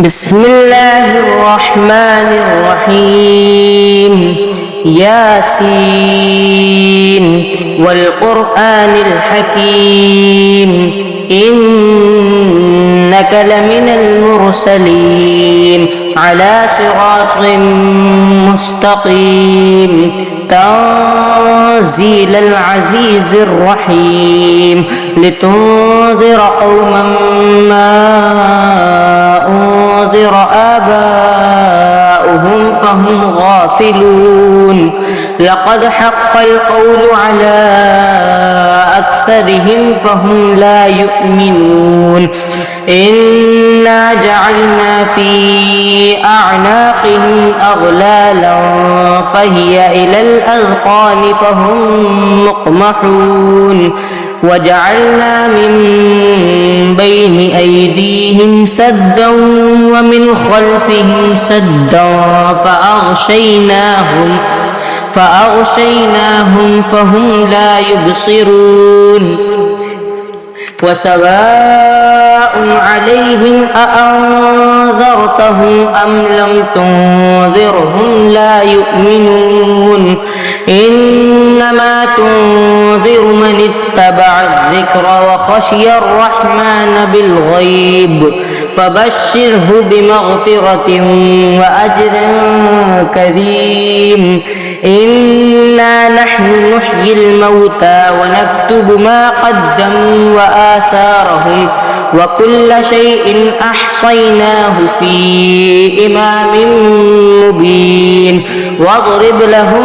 بسم الله الرحمن الرحيم ياسين والقرآن الحكيم إنك لمن المرسلين على صراط مستقيم تنزيل العزيز الرحيم لتنذر قوما ما أنذر آباؤهم فهم غافلون لقد حق القول على أكثرهم فهم لا يؤمنون إنا جعلنا في أعناقهم أغلالا فهي إلى الأذقان فهم مقمحون وجعلنا من بين أيديهم سدا ومن خلفهم سدا فأغشيناهم فهم لا يبصرون وسواء عليهم أأنذرتهم أم لم تنذرهم لا يؤمنون إنما تنذر من اتبع الذكر وخشي الرحمن بالغيب فبشره بمغفرة وأجر كريم إنا نحن نحيي الموتى ونكتب ما قدموا وآثارهم وكل شيء أحصيناه في إمام مبين واضرب لهم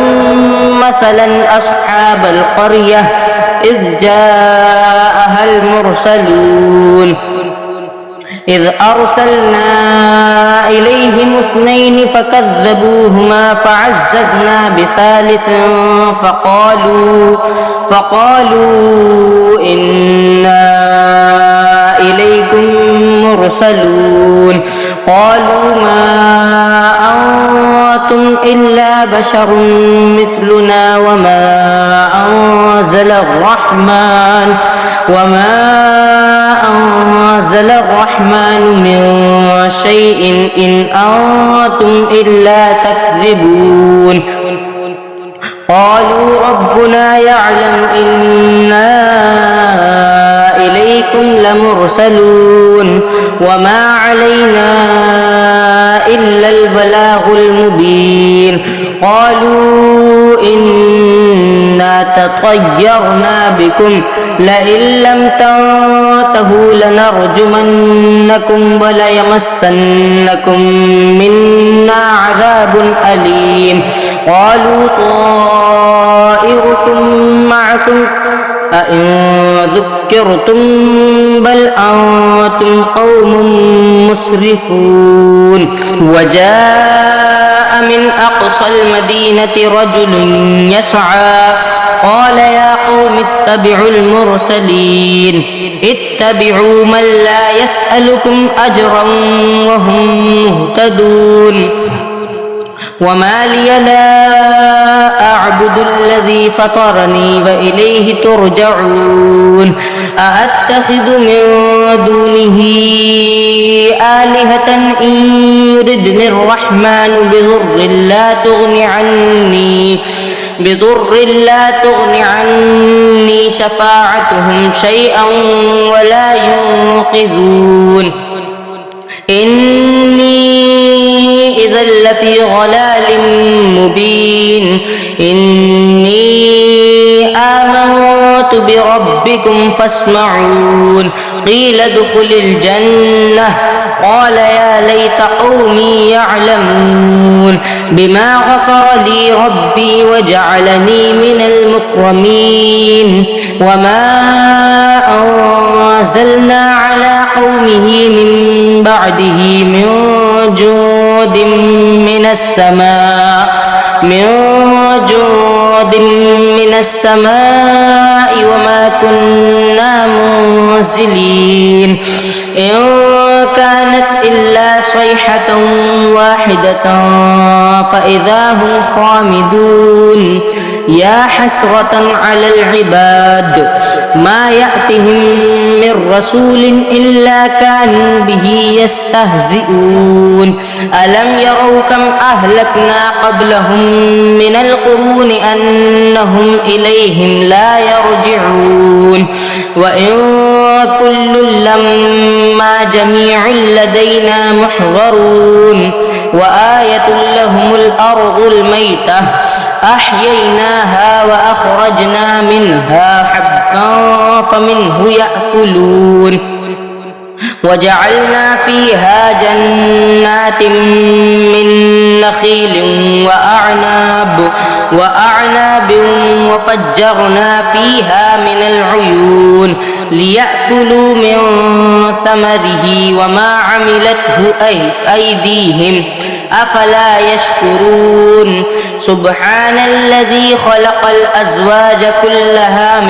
مثلا أصحاب القرية إذ جاءها المرسلون إذ أرسلنا إليهم 2 فكذبوهما فعززنا بثالث فقالوا إنا إليكم مرسلون قالوا ما أنتم إلا بشر مثلنا وما أنزل الرحمن من شيء إن أنتم إلا تكذبون قالوا ربنا يعلم إنا إليكم لمرسلون وما علينا إلا البلاغ المبين قالوا إنا تطيرنا بكم لئن لم تنتهوا لنرجمنكم وليمسنكم منا عذاب أليم قالوا طائركم معكم أئن ذكرتم بل أنتم قوم مسرفون وجاء من أقصى المدينة رجل يسعى قال يا قوم اتبعوا المرسلين اتبعوا من لا يسألكم أجرا وهم مهتدون وما لي لا أعبد الذي فطرني وإليه ترجعون أأتخذ من دونه آلهة إن يردني الرحمن بضر لا تغن عني شفاعتهم شيئا ولا ينقذون إني إذا لفي ضلال مبين إني آمنت بربكم فاسمعون قيل ادخل الجنة قال يا ليت قومي يعلمون بما غفر لي ربي وجعلني من المكرمين وما أنزلنا على قومه من بعده من جود من السماء وما كنا منزلين إن كانت إلا صيحة واحدة فإذا هم خامدون يا حسرة على العباد ما يأتهم من رسول إلا كانوا به يستهزئون ألم يروا كم أهلكنا قبلهم من القرون أنهم إليهم لا يرجعون وإن كل لما جميع لدينا محضرون وآية لهم الأرض الميتة أحييناها وأخرجنا منها حبا فمنه يأكلون وجعلنا فيها جنات من نخيل وأعناب وفجرنا فيها من العيون ليأكلوا من ثمره وما عملته أيديهم أفلا يشكرون سبحان الذي خلق الأزواج كلها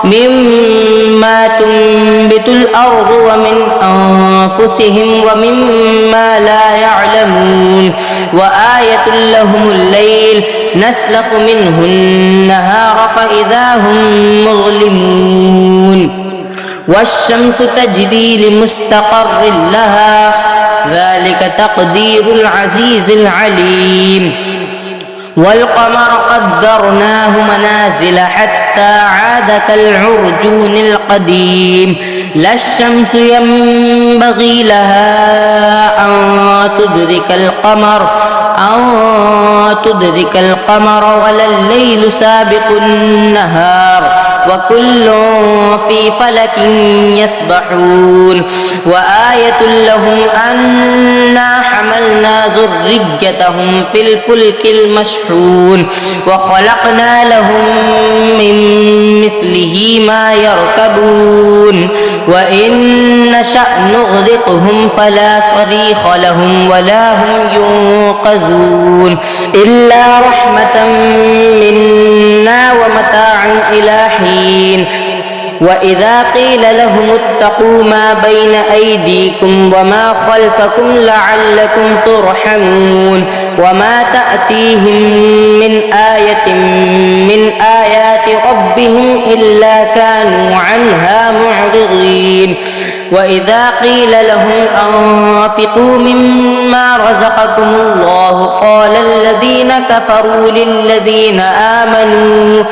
مما تنبت الأرض ومن أنفسهم ومما لا يعلمون وآية لهم الليل نسلخ منه النهار فإذا هم مظلمون والشمس تجري لمستقر لها ذلك تقدير العزيز العليم والقمر قدرناه منازل حتى عاد كالعرجون القديم لا الشمس ينبغي لها أن تدرك القمر ولا الليل سابق النهار وكل في فلك يسبحون وآية لهم أنا حملنا ذريتهم في الفلك المشحون وخلقنا لهم من مثله ما يركبون وإن نشأ نغرقهم فلا صريخ لهم ولا هم ينقذون إلا رحمة منا ومتاعا إلى حين وإذا قيل لهم اتقوا ما بين أيديكم وما خلفكم لعلكم ترحمون وما تأتيهم من آية من آيات ربهم إلا كانوا عنها معرضين وإذا قيل لهم أنفقوا مما رزقكم الله قال الذين كفروا للذين آمنوا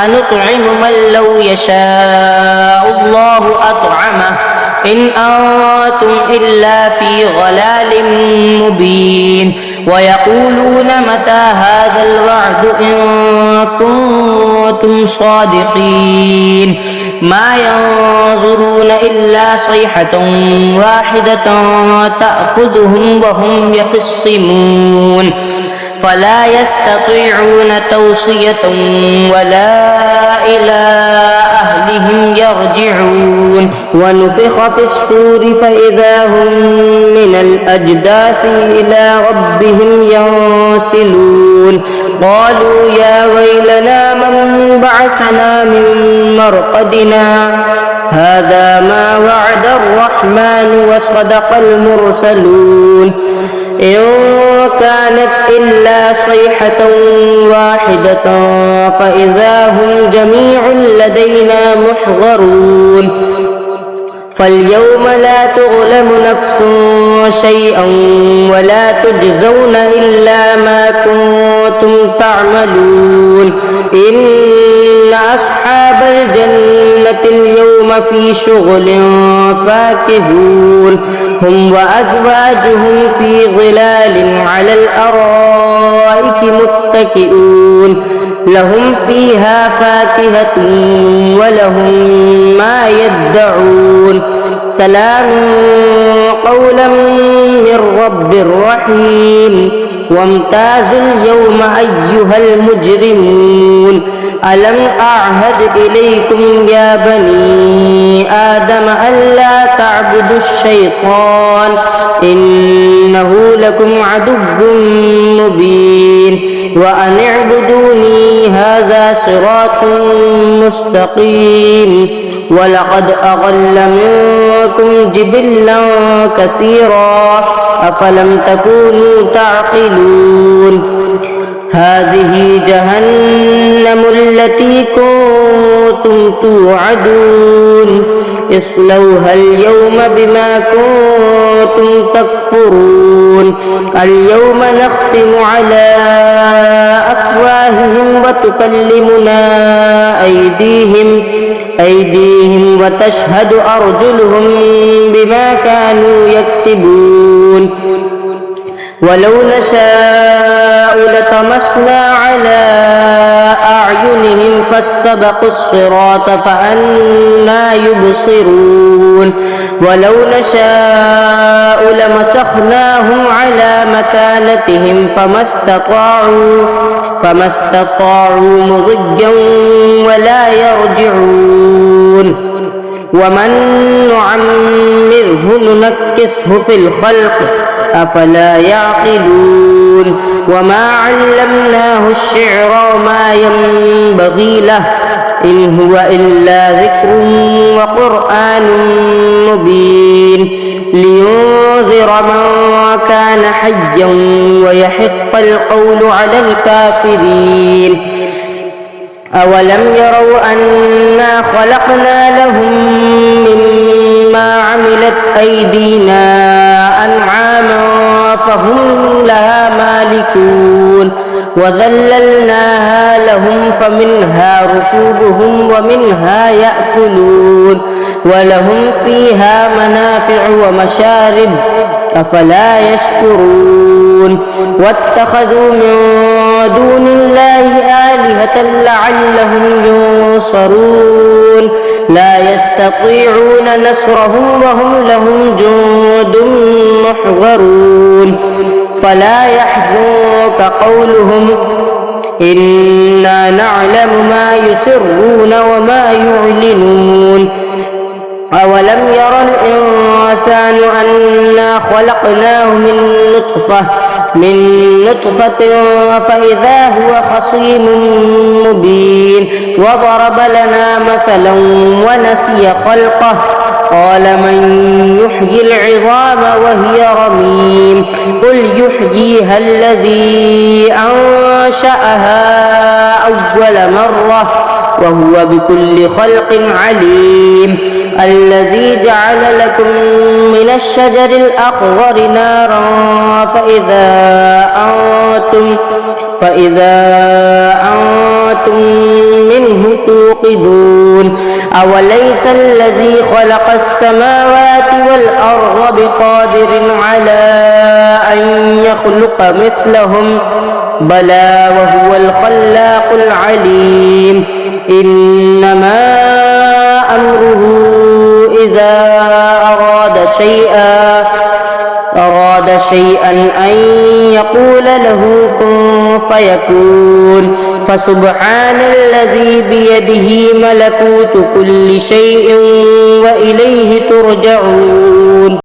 أنطعم من لو يشاء الله أطعمه إن أنتم إلا في ضلال مبين ويقولون متى هذا الوعد إن كنتم صادقين ما ينظرون إلا صيحة واحدة تأخذهم وهم يخصمون فلا يستطيعون توصية ولا إلى أهلهم يرجعون ونفخ في الصور فإذا هم من الأجداث إلى ربهم ينسلون قالوا يا ويلنا من بعثنا من مرقدنا هذا ما وعد الرحمن وصدق المرسلون إن كانت إلا صيحة واحدة فإذا هم جميع لدينا محضرون فاليوم لا تظلم نفس شيئا ولا تجزون إلا ما كنتم تعملون إن أصحاب الجنة اليوم في شغل فاكهون هم وأزواجهم في ظلال على الأرائك متكئون لهم فيها فاكهة ولهم ما يدعون سلام قولا من رب رحيم وامتازوا اليوم أيها المجرمون ألم أعهد إليكم يا بني آدم ألا تعبدوا الشيطان إنه لكم عدو مبين وأن اعبدوني هذا صراط مستقيم ولقد أضل منكم منكم جبلا كثيرا أفلم تكونوا تعقلون هذه جهنم التي كنتم توعدون اصلوها اليوم بما كنتم تكفرون اليوم نختم على أفواههم وتكلمنا أيديهم وتشهد أرجلهم بما كانوا يكسبون ولو نشاء لطمسنا على أعينهم فاستبقوا الصراط فأنى يبصرون ولو نشاء لمسخناهم على مكانتهم فما استطاعوا مضجا ولا يرجعون ومن نعمره ننكسه في الخلق أفلا يعقلون وما علمناه الشعر وما ينبغي له إن هو إلا ذكر وقرآن مبين لينذر من كان حيا ويحق القول على الكافرين أولم يروا أنا خلقنا لهم مما عملت أيدينا أنعاما فهم لها مالكون وذللناها لهم فمنها ركوبهم ومنها يأكلون ولهم فيها منافع ومشارب أفلا يشكرون واتخذوا من دون الله آلهة لعلهم ينصرون لا يستطيعون نصرهم وهم لهم جند محضرون فلا يحزنك قولهم إنا نعلم ما يسرون وما يعلنون أولم ير الإنسان أنا خلقناه من نطفة فإذا هو خصيم مبين وضرب لنا مثلا ونسي خلقه قال من يحيي العظام وهي رميم قل يحييها الذي أنشأها أول مرة وهو بكل خلق عليم الذي جعل لكم من الشجر الأخضر نارا فإذا أنتم منه توقدون أوليس الذي خلق السماوات والأرض بقادر على أن يخلق مثلهم بلى وهو الخلاق العليم إنما أمره إذا أراد شيئا أن يقول له كن فيكون فسبحان الذي بيده ملكوت كل شيء وإليه ترجعون.